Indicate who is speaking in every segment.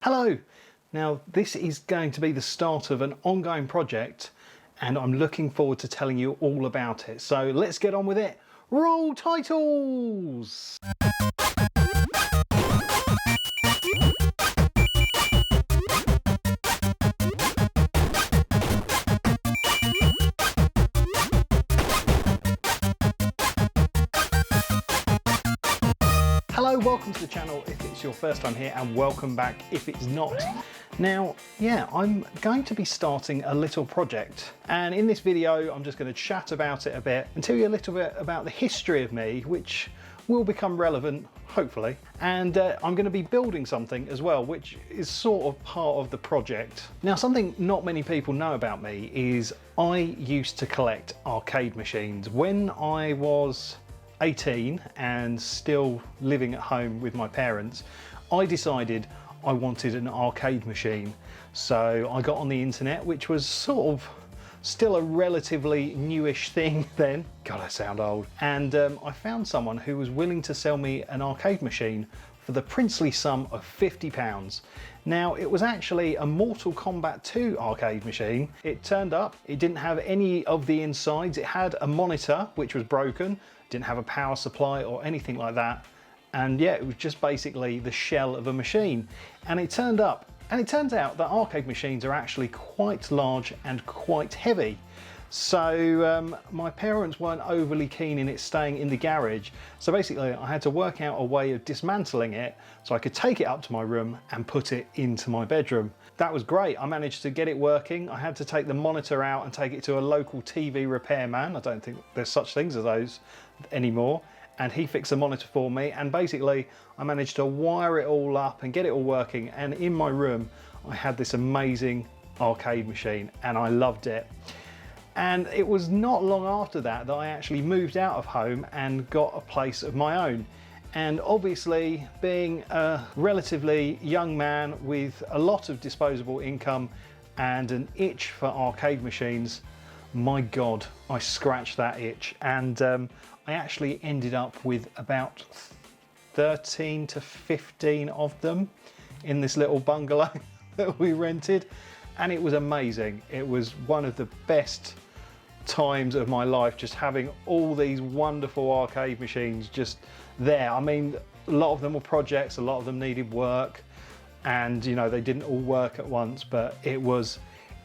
Speaker 1: Hello! Now this is going to be the start of an ongoing project and I'm looking forward to telling you all about it. So let's get on with it. Roll titles! Hello, welcome to the channel if it's your first time here, and welcome back if it's not. Now, I'm going to be starting a little project, and in this video I'm just going to chat about it a bit and tell you a little bit about the history of me, which will become relevant, hopefully. And I'm going to be building something as well, which is sort of part of the project. Now, something not many people know about me is I used to collect arcade machines. When I was 18 and still living at home with my parents, I decided I wanted an arcade machine. So I got on the internet, which was sort of still a relatively newish thing then. God, I sound old. And I found someone who was willing to sell me an arcade machine for the princely sum of £50. Now, it was actually a Mortal Kombat 2 arcade machine. It turned up, it didn't have any of the insides. It had a monitor, which was broken, didn't have a power supply or anything like that. And yeah, it was just basically the shell of a machine. And it turned up, and it turns out that arcade machines are actually quite large and quite heavy. So my parents weren't overly keen in it staying in the garage. So basically I had to work out a way of dismantling it so I could take it up to my room and put it into my bedroom. That was great. I managed to get it working. I had to take the monitor out and take it to a local TV repairman. I don't think there's such things as those anymore. And he fixed the monitor for me, and basically I managed to wire it all up and get it all working. And in my room I had this amazing arcade machine and I loved it. And it was not long after that that I actually moved out of home and got a place of my own. And obviously, being a relatively young man with a lot of disposable income and an itch for arcade machines, my God, I scratched that itch. And I actually ended up with about 13 to 15 of them in this little bungalow that we rented. And it was amazing. It was one of the best times of my life, just having all these wonderful arcade machines just there. I mean, a lot of them were projects, a lot of them needed work, and you know, they didn't all work at once, but it was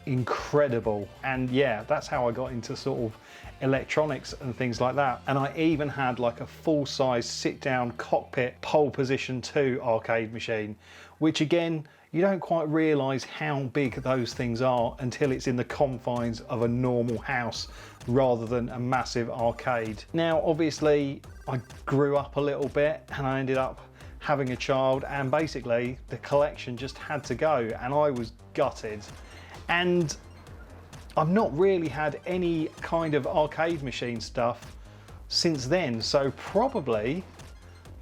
Speaker 1: incredible. And yeah, that's how I got into sort of electronics and things like that. And I even had like a full-size sit-down cockpit pole position 2 arcade machine, which again, you don't quite realise how big those things are until it's in the confines of a normal house rather than a massive arcade. Now, obviously, I grew up a little bit and I ended up having a child, and basically the collection just had to go, and I was gutted. And I've not really had any kind of arcade machine stuff since then, so probably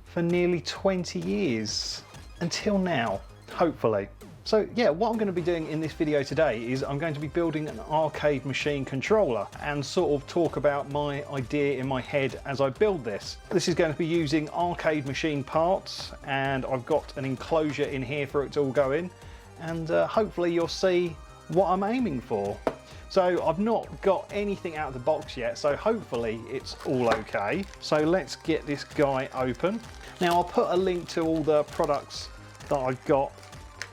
Speaker 1: for nearly 20 years until now, hopefully. So yeah, what I'm going to be doing in this video today is I'm going to be building an arcade machine controller and sort of talk about my idea in my head as I build this. This is going to be using arcade machine parts, and I've got an enclosure in here for it to all go in, and hopefully you'll see what I'm aiming for. So I've not got anything out of the box yet, so hopefully it's all okay. So let's get this guy open. Now, I'll put a link to all the products that I've got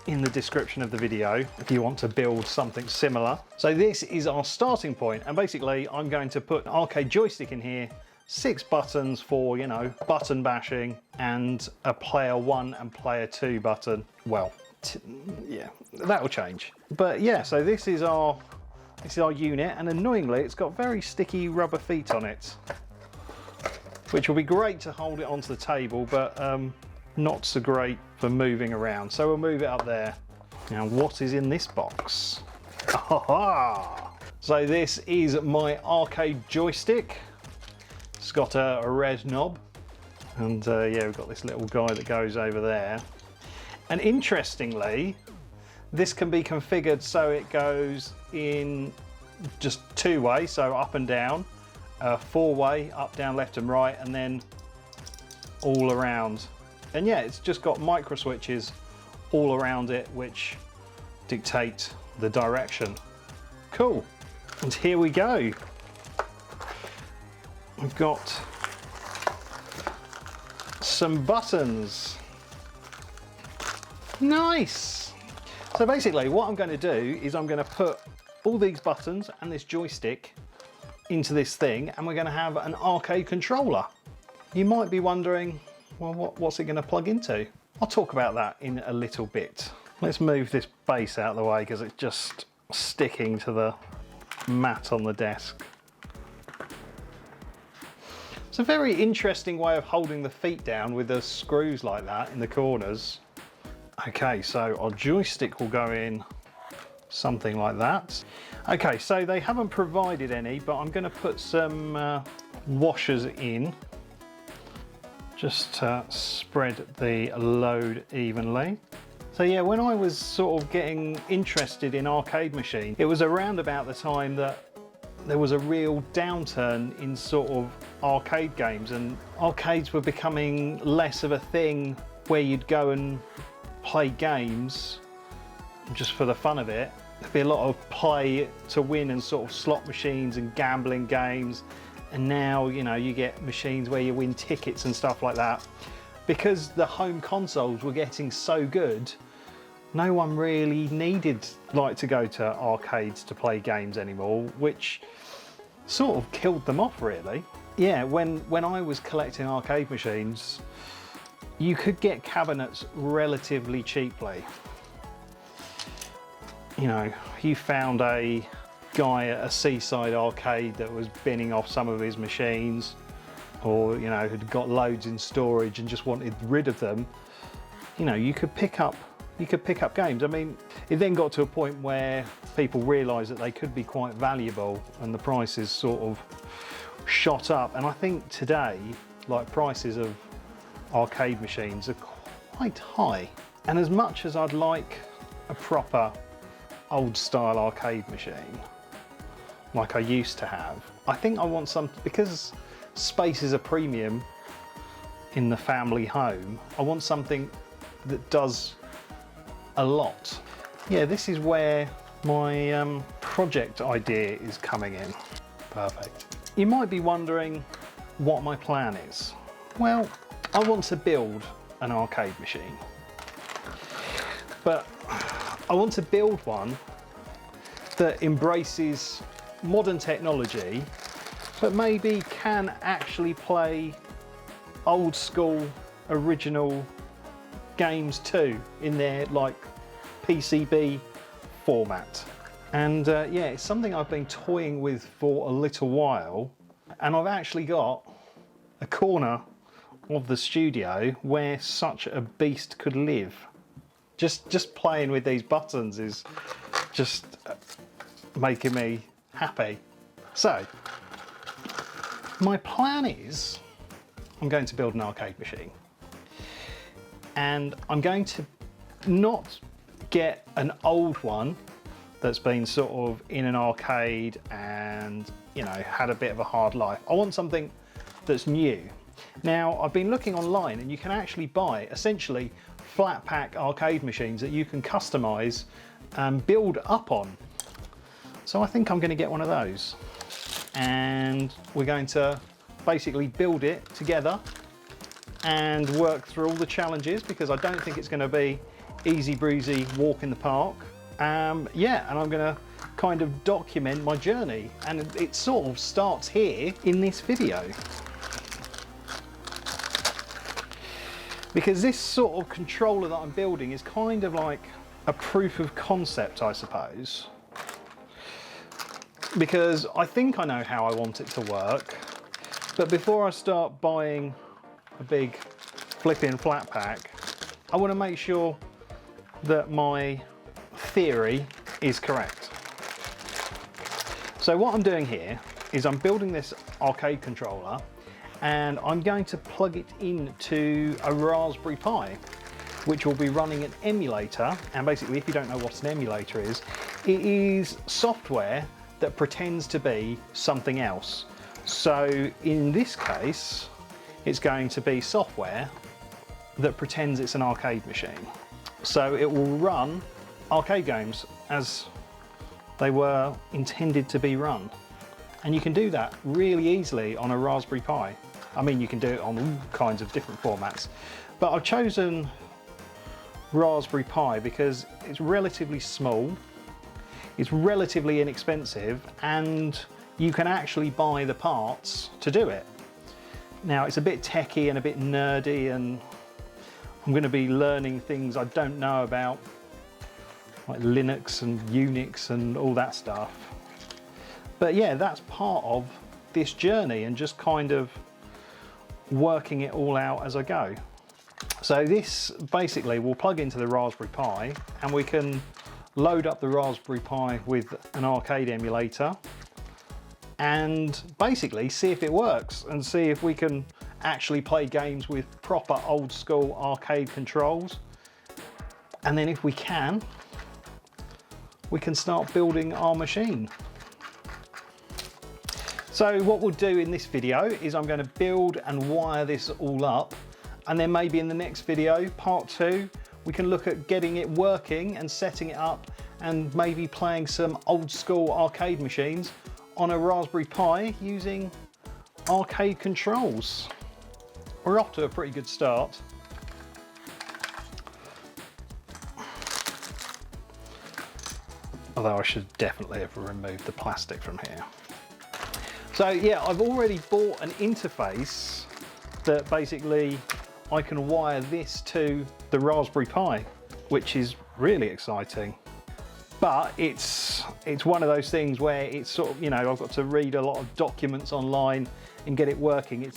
Speaker 1: in the description of the video if you want to build something similar. So this is our starting point, and basically I'm going to put an arcade joystick in here, 6 buttons for, you know, button bashing, and a player 1 and player 2 button. Well, yeah, that'll change. But yeah, so this is our unit, and annoyingly it's got very sticky rubber feet on it, which will be great to hold it onto the table, but not so great for moving around. So we'll move it up there. Now, what is in this box? Aha! So this is my arcade joystick. It's got a red knob, and yeah, we've got this little guy that goes over there. And interestingly, this can be configured so it goes in just 2-way, so up and down, 4-way, up, down, left and right, and then all around. And yeah, it's just got micro switches all around it which dictate the direction. Cool. And here we go. We've got some buttons. Nice. So basically what I'm going to do is I'm going to put all these buttons and this joystick into this thing, and we're going to have an arcade controller. You might be wondering, well, what's it going to plug into? I'll talk about that in a little bit. Let's move this base out of the way because it's just sticking to the mat on the desk. It's a very interesting way of holding the feet down with the screws like that in the corners. Okay, so our joystick will go in something like that. Okay, so they haven't provided any, but I'm going to put some washers in just to spread the load evenly. So yeah, when I was sort of getting interested in arcade machines, it was around about the time that there was a real downturn in sort of arcade games, and arcades were becoming less of a thing where you'd go and play games just for the fun of it. There'd be a lot of play to win and sort of slot machines and gambling games, and now, you know, you get machines where you win tickets and stuff like that. Because the home consoles were getting so good, no one really needed to go to arcades to play games anymore, which sort of killed them off really. Yeah, when I was collecting arcade machines, you could get cabinets relatively cheaply. You know, you found a guy at a seaside arcade that was binning off some of his machines, or, you know, had got loads in storage and just wanted rid of them. You know, you could pick up games. I mean, it then got to a point where people realised that they could be quite valuable, and the prices sort of shot up. And I think today, like, prices of arcade machines are quite high. And as much as I'd like a proper old style arcade machine like I used to have, I think I want some, because space is a premium in the family home, I want something that does a lot. Yeah, this is where my project idea is coming in. Perfect. You might be wondering what my plan is. Well, I want to build an arcade machine, but I want to build one that embraces modern technology, but maybe can actually play old school original games too in their like PCB format. And yeah, it's something I've been toying with for a little while, and I've actually got a corner of the studio where such a beast could live. Just playing with these buttons is just making me happy. So my plan is I'm going to build an arcade machine, and I'm going to not get an old one that's been sort of in an arcade and, you know, had a bit of a hard life. I want something that's new. Now, I've been looking online, and you can actually buy essentially flat pack arcade machines that you can customize and build up on. So I think I'm going to get one of those, and we're going to basically build it together and work through all the challenges, because I don't think it's going to be easy breezy walk in the park. Yeah, and I'm going to kind of document my journey, and it sort of starts here in this video. Because this sort of controller that I'm building is kind of like a proof of concept, I suppose. Because I think I know how I want it to work, but before I start buying a big flipping flat pack, I want to make sure that my theory is correct. So what I'm doing here is I'm building this arcade controller, and I'm going to plug it into a Raspberry Pi, which will be running an emulator. And basically, if you don't know what an emulator is, it is software that pretends to be something else. So in this case, it's going to be software that pretends it's an arcade machine. so it will run arcade games as they were intended to be run. And you can do that really easily on a Raspberry Pi. I mean, you can do it on all kinds of different formats, but I've chosen Raspberry Pi because it's relatively small, it's relatively inexpensive, and you can actually buy the parts to do it. Now, it's a bit techy and a bit nerdy, and I'm going to be learning things I don't know about, like Linux and Unix and all that stuff. But yeah, that's part of this journey and just kind of working it all out as I go. So this basically will plug into the Raspberry Pi, and we can load up the Raspberry Pi with an arcade emulator and basically see if it works and see if we can actually play games with proper old school arcade controls. And then if we can start building our machine. So what we'll do in this video is I'm going to build and wire this all up, and then maybe in the next video, part 2, we can look at getting it working and setting it up and maybe playing some old school arcade machines on a Raspberry Pi using arcade controls. We're off to a pretty good start. Although I should definitely have removed the plastic from here. So yeah, I've already bought an interface that basically I can wire this to the Raspberry Pi, which is really exciting. But it's one of those things where it's sort of, you know, I've got to read a lot of documents online and get it working.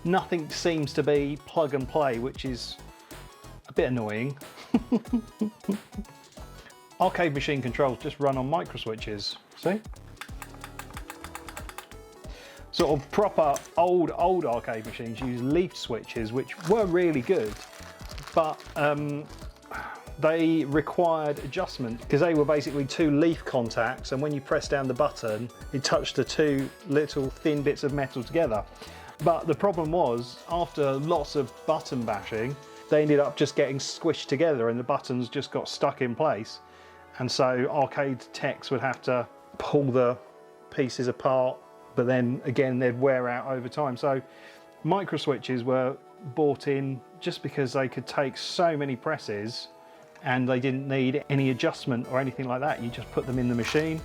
Speaker 1: Nothing seems to be plug and play, which is a bit annoying. Arcade machine controls just run on micro switches, see? Sort of proper old arcade machines use leaf switches, which were really good, but they required adjustment because they were basically 2 leaf contacts, and when you press down the button, it touched the 2 little thin bits of metal together. But the problem was, after lots of button bashing, they ended up just getting squished together and the buttons just got stuck in place. And so arcade techs would have to pull the pieces apart, but then again they'd wear out over time. So micro switches were bought in just because they could take so many presses and they didn't need any adjustment or anything like that. You just put them in the machine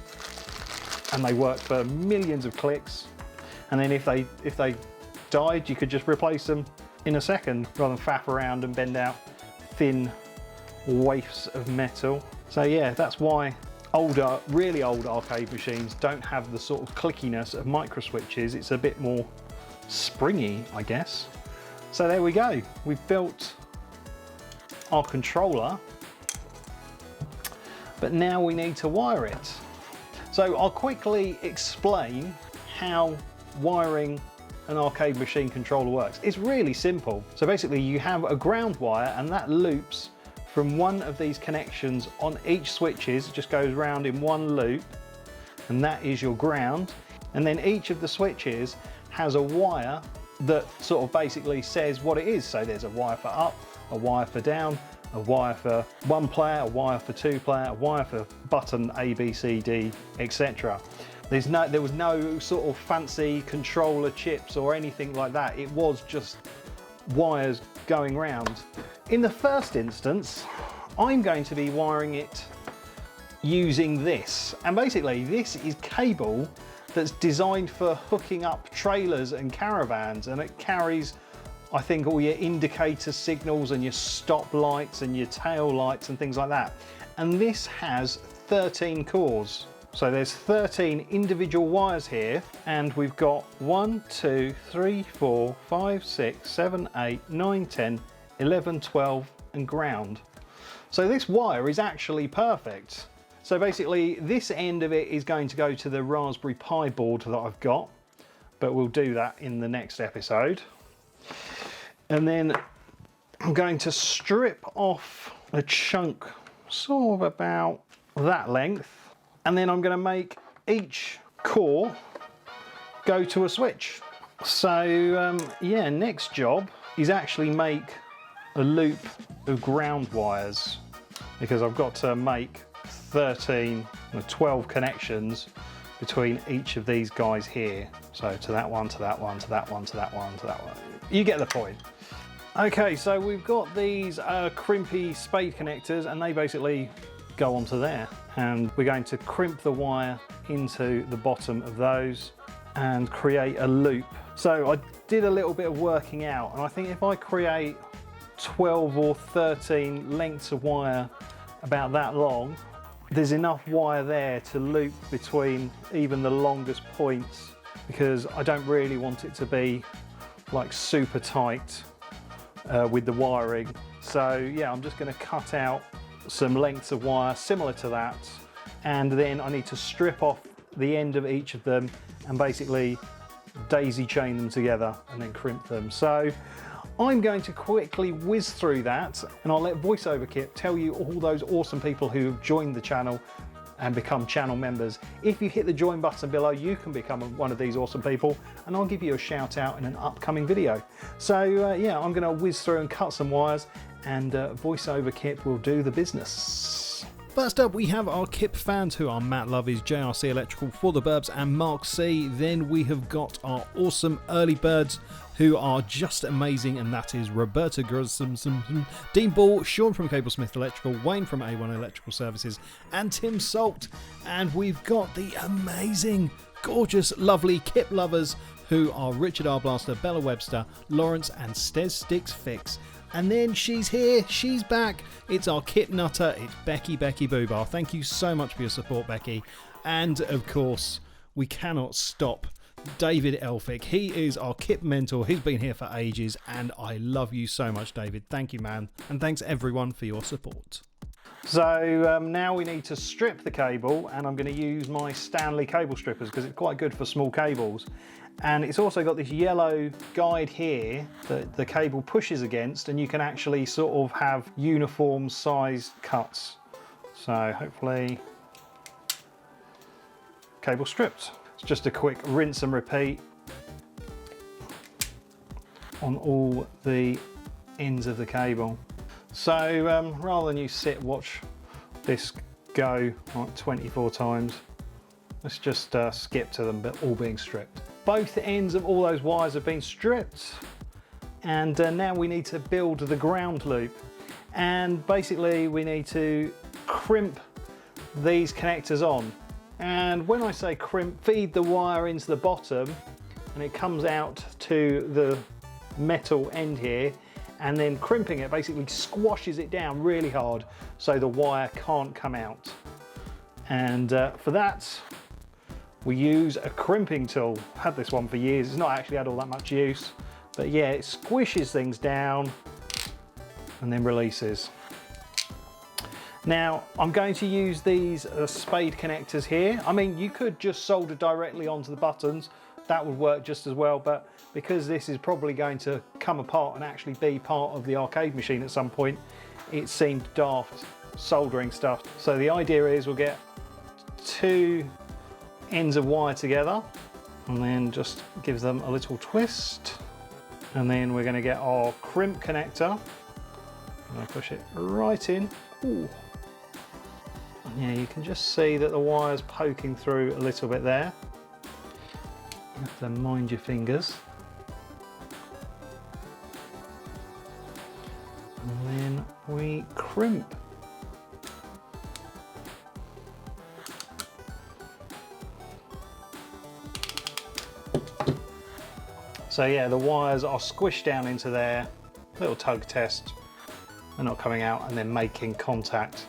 Speaker 1: and they worked for millions of clicks. And then if they died, you could just replace them in a second rather than faff around and bend out thin waifs of metal. So yeah, that's why really old arcade machines don't have the sort of clickiness of micro switches. It's a bit more springy, I guess. So there we go. We've built our controller, but now we need to wire it. So I'll quickly explain how wiring an arcade machine controller works. It's really simple. So basically you have a ground wire and that loops from one of these connections on each switches. It just goes round in one loop, and that is your ground. And then each of the switches has a wire that sort of basically says what it is. So there's a wire for up, a wire for down, a wire for 1 player, a wire for 2 player, a wire for button A, B, C, D, etc. There was no sort of fancy controller chips or anything like that. It was just wires going round. In the first instance, I'm going to be wiring it using this. And basically this is cable that's designed for hooking up trailers and caravans, and it carries, I think, all your indicator signals and your stop lights and your tail lights and things like that. And this has 13 cores. So there's 13 individual wires here, and we've got 1, 2, 3, 4, 5, 6, 7, 8, 9, 10, 11, 12 and ground. So this wire is actually perfect. So basically this end of it is going to go to the Raspberry Pi board that I've got, but we'll do that in the next episode. And then I'm going to strip off a chunk sort of about that length, and then I'm going to make each core go to a switch. So yeah, next job is actually make a loop of ground wires, because I've got to make 13 or 12 connections between each of these guys here. So to that one, to that one, to that one, to that one, to that one. You get the point. Okay, so we've got these crimpy spade connectors, and they basically go onto there. And we're going to crimp the wire into the bottom of those and create a loop. So I did a little bit of working out, and I think if I create 12 or 13 lengths of wire about that long, there's enough wire there to loop between even the longest points, because I don't really want it to be like super tight with the wiring. So yeah, I'm just going to cut out some lengths of wire similar to that, and then I need to strip off the end of each of them and basically daisy chain them together and then crimp them. So I'm going to quickly whiz through that, and I'll let VoiceOver Kit tell you all those awesome people who have joined the channel and become channel members. If you hit the join button below, you can become one of these awesome people, and I'll give you a shout out in an upcoming video. So yeah, I'm going to whiz through and cut some wires, and VoiceOver Kit will do the business. First up, we have our KIP fans, who are Matt Lovey's, JRC Electrical, For the Burbs and Mark C. Then we have got our awesome early birds, who are just amazing, and that is Roberta Grusson, Dean Ball, Sean from Cablesmith Electrical, Wayne from A1 Electrical Services, and Tim Salt. And we've got the amazing, gorgeous, lovely KIP lovers, who are Richard R. Blaster, Bella Webster, Lawrence and Stez Sticks Fix. And then she's here, she's back. It's our kit nutter, it's Becky Boobar. Thank you so much for your support, Becky. And of course, we cannot stop David Elphick. He is our kit mentor. He's been here for ages, and I love you so much, David. Thank you, man. And thanks everyone for your support. So now we need to strip the cable, and I'm going to use my Stanley cable strippers because it's quite good for small cables. And it's also got this yellow guide here that the cable pushes against, and you can actually sort of have uniform sized cuts. So hopefully, cable stripped. It's just a quick rinse and repeat on all the ends of the cable. So rather than you sit watch this go like 24 times, let's just skip to them, but all being stripped. Both ends of all those wires have been stripped, and now we need to build the ground loop. And basically we need to crimp these connectors on. And when I say crimp, feed the wire into the bottom and it comes out to the metal end here, and then crimping it basically squashes it down really hard so the wire can't come out. And for that, we use a crimping tool. I've had this one for years. It's not actually had all that much use, but yeah, it squishes things down and then releases. Now, I'm going to use these spade connectors here. I mean, you could just solder directly onto the buttons. That would work just as well, but because this is probably going to come apart and actually be part of the arcade machine at some point, it seemed daft soldering stuff. So the idea is we'll get two ends of wire together and then just give them a little twist, and then we're going to get our crimp connector. I'm going to push it right in. Ooh. Yeah, you can just see that the wire's poking through a little bit there. You have to mind your fingers. And then we crimp. So yeah, the wires are squished down into there, little tug test. They're not coming out and then making contact.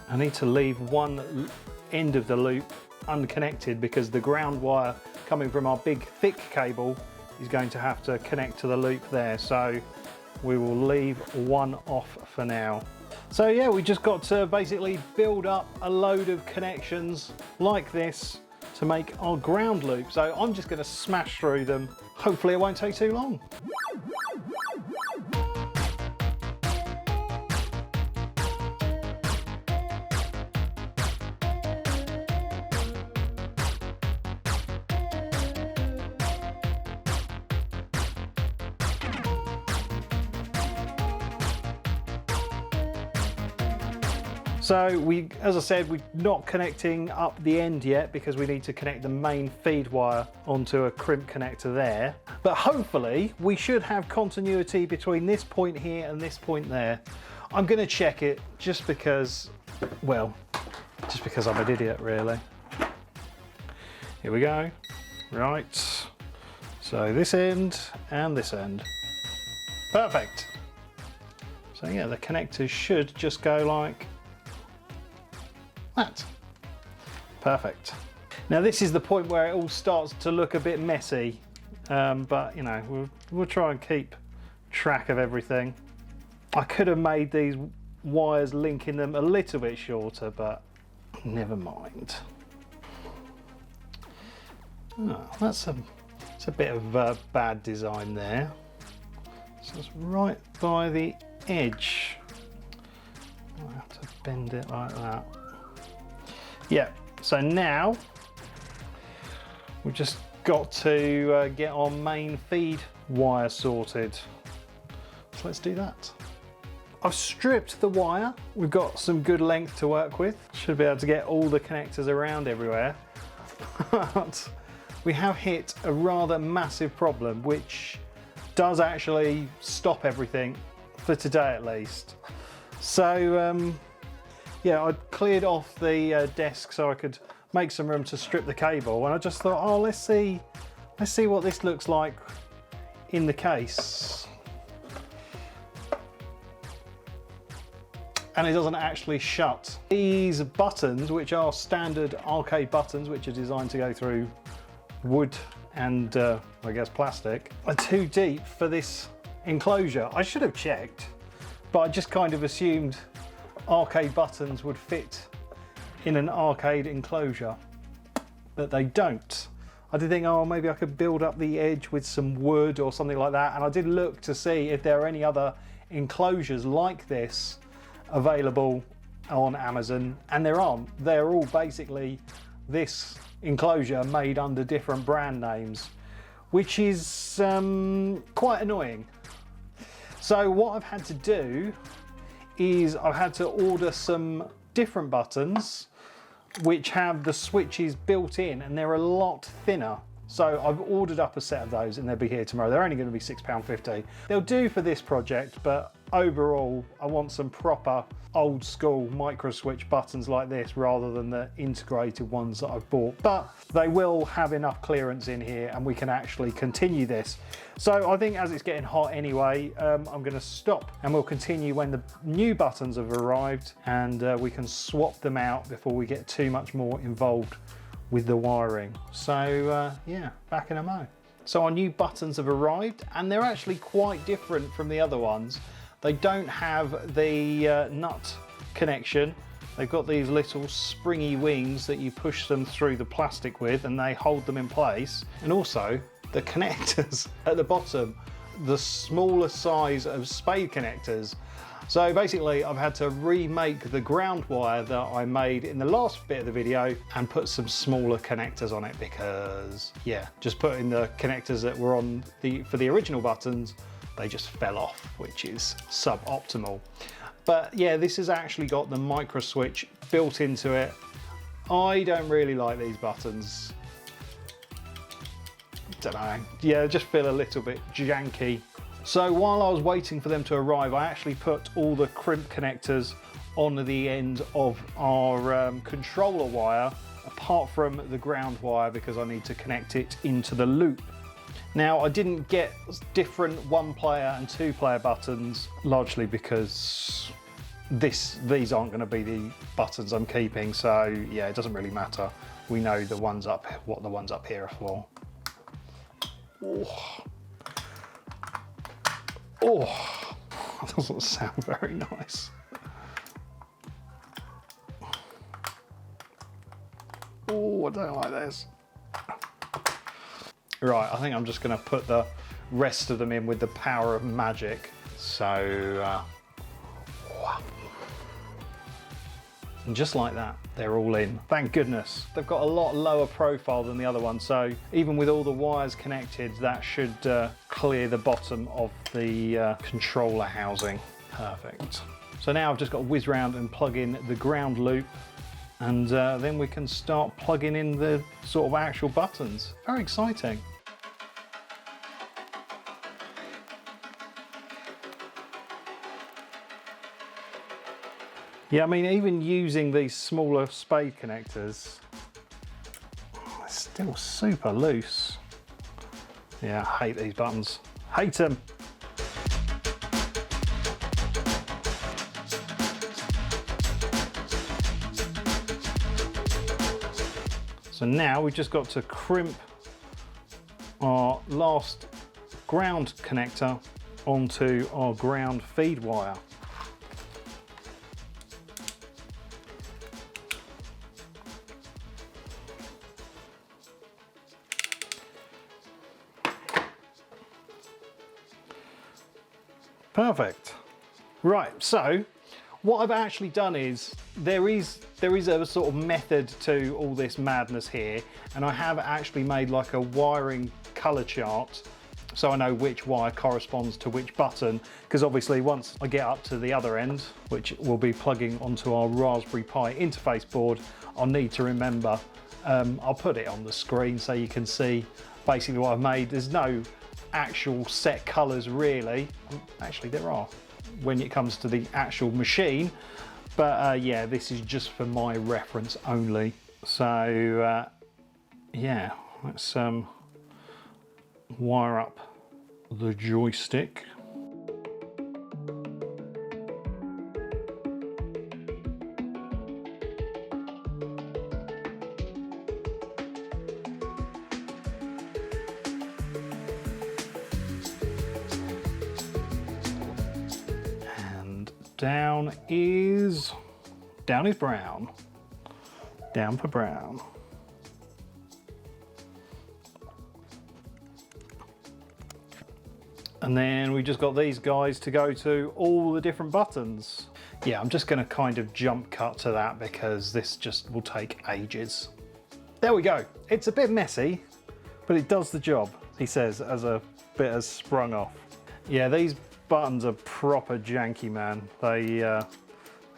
Speaker 1: I need to leave one end of the loop unconnected because the ground wire coming from our big thick cable is going to have to connect to the loop there. So we will leave one off for now. So yeah, we just got to basically build up a load of connections like this to make our ground loop. So I'm just going to smash through them. Hopefully it won't take too long. So as I said, we're not connecting up the end yet because we need to connect the main feed wire onto a crimp connector there. But hopefully we should have continuity between this point here and this point there. I'm going to check it just because, well, just because I'm an idiot really. Here we go. Right. So this end and this end. Perfect. So yeah, the connectors should just go like that. Perfect. Now this is the point where it all starts to look a bit messy, but you know, we'll try and keep track of everything. I could have made these wires linking them a little bit shorter, but never mind. Oh, that's a bit of bad design there. So it's right by the edge. I have to bend it like that. Yeah, so now we've just got to get our main feed wire sorted. So let's do that. I've stripped the wire. We've got some good length to work with. Should be able to get all the connectors around everywhere. But we have hit a rather massive problem, which does actually stop everything for today at least. So yeah, I cleared off the desk so I could make some room to strip the cable, and I just thought, oh, let's see what this looks like in the case. And it doesn't actually shut. These buttons, which are standard arcade buttons, which are designed to go through wood and I guess plastic, are too deep for this enclosure. I should have checked, but I just kind of assumed arcade buttons would fit in an arcade enclosure, but they don't. I did think, oh, maybe I could build up the edge with some wood or something like that, and I did look to see if there are any other enclosures like this available on Amazon, and there aren't. They're all basically this enclosure made under different brand names, which is quite annoying. So what I've had to do is I've had to order some different buttons which have the switches built in, and they're a lot thinner. So I've ordered up a set of those and they'll be here tomorrow. They're only going to be £6.50. They'll do for this project, but overall I want some proper old school micro switch buttons like this rather than the integrated ones that I've bought. But they will have enough clearance in here and we can actually continue this. So I think as it's getting hot anyway, I'm going to stop and we'll continue when the new buttons have arrived, and we can swap them out before we get too much more involved with the wiring. So yeah, back in a mo. So our new buttons have arrived and they're actually quite different from the other ones. They don't have the nut connection. They've got these little springy wings that you push them through the plastic with and they hold them in place. And also the connectors at the bottom, the smaller size of spade connectors. So basically I've had to remake the ground wire that I made in the last bit of the video and put some smaller connectors on it because, yeah, just putting the connectors that were on for the original buttons, they just fell off, which is suboptimal. But yeah, this has actually got the micro switch built into it. I don't really like these buttons. Don't know, yeah, just feel a little bit janky. So while I was waiting for them to arrive, I actually put all the crimp connectors on the end of our controller wire, apart from the ground wire, because I need to connect it into the loop. Now, I didn't get different 1-player and 2-player buttons, largely because these aren't going to be the buttons I'm keeping, so yeah, it doesn't really matter. We know the ones up, what the ones up here are for. Oh. Oh, that doesn't sound very nice. Oh, I don't like this. Right, I think I'm just going to put the rest of them in with the power of magic. So, and just like that, they're all in. Thank goodness. They've got a lot lower profile than the other one, so even with all the wires connected, that should clear the bottom of the controller housing. Perfect. So now I've just got to whiz round and plug in the ground loop, and then we can start plugging in the sort of actual buttons. Very exciting. Yeah, I mean, even using these smaller spade connectors, it's still super loose. Yeah, I hate these buttons. Hate them. So now we've just got to crimp our last ground connector onto our ground feed wire. Perfect. Right, so what I've actually done is there is a sort of method to all this madness here, and I have actually made like a wiring color chart so I know which wire corresponds to which button, because obviously once I get up to the other end, which will be plugging onto our Raspberry Pi interface board, I'll need to remember. I'll put it on the screen so you can see basically what I've made. There's no actual set colors really. Actually there are when it comes to the actual machine, but yeah, this is just for my reference only. So yeah, let's wire up the joystick. Down is brown. Down for brown. And then we just got these guys to go to all the different buttons. Yeah, I'm just gonna kind of jump cut to that because this just will take ages. There we go. It's a bit messy, but it does the job, he says, as a bit has sprung off. Yeah, these buttons are proper janky, man. The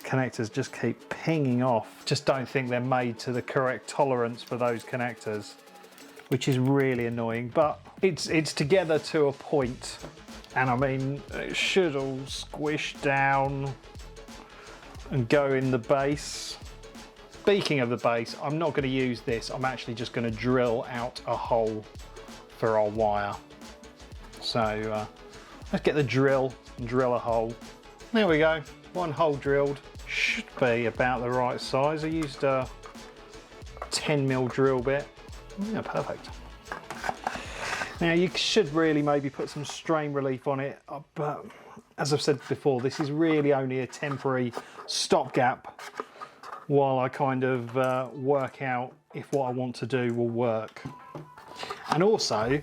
Speaker 1: connectors just keep pinging off. Just don't think they're made to the correct tolerance for those connectors, which is really annoying, but it's together to a point. And I mean, it should all squish down and go in the base. Speaking of the base, I'm not going to use this. I'm actually just going to drill out a hole for our wire. So let's get the drill and drill a hole. There we go, one hole drilled. Should be about the right size. I used a 10mm drill bit. Yeah, perfect. Now you should really maybe put some strain relief on it, but as I've said before, this is really only a temporary stopgap while I kind of work out if what I want to do will work. And also,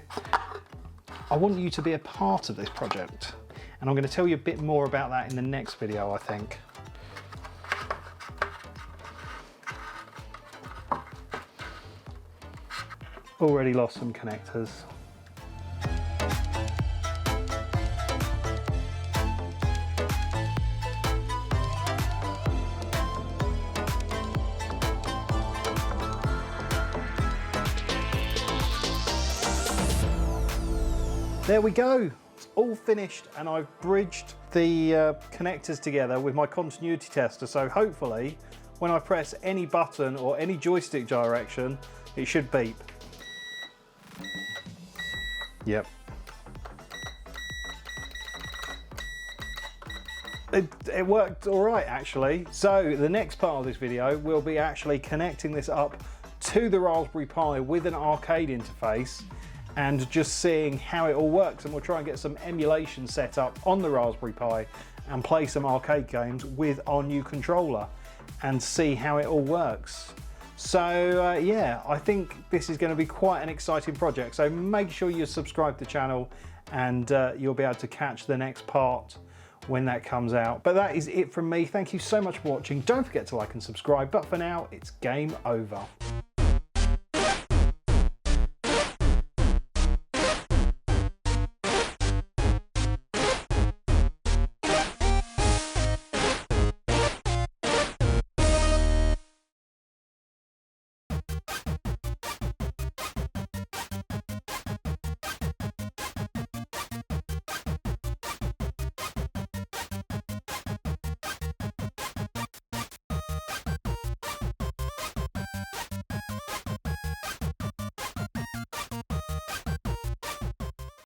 Speaker 1: I want you to be a part of this project, and I'm going to tell you a bit more about that in the next video, I think. Already lost some connectors. There we go, it's all finished, and I've bridged the connectors together with my continuity tester, so hopefully when I press any button or any joystick direction, it should beep. Yep. It worked all right, actually. So the next part of this video will be actually connecting this up to the Raspberry Pi with an arcade interface and just seeing how it all works, and we'll try and get some emulation set up on the Raspberry Pi and play some arcade games with our new controller and see how it all works. So yeah, I think this is going to be quite an exciting project, so make sure you subscribe to the channel and you'll be able to catch the next part when that comes out. But that is it from me. Thank you so much for watching. Don't forget to like and subscribe, but for now it's game over.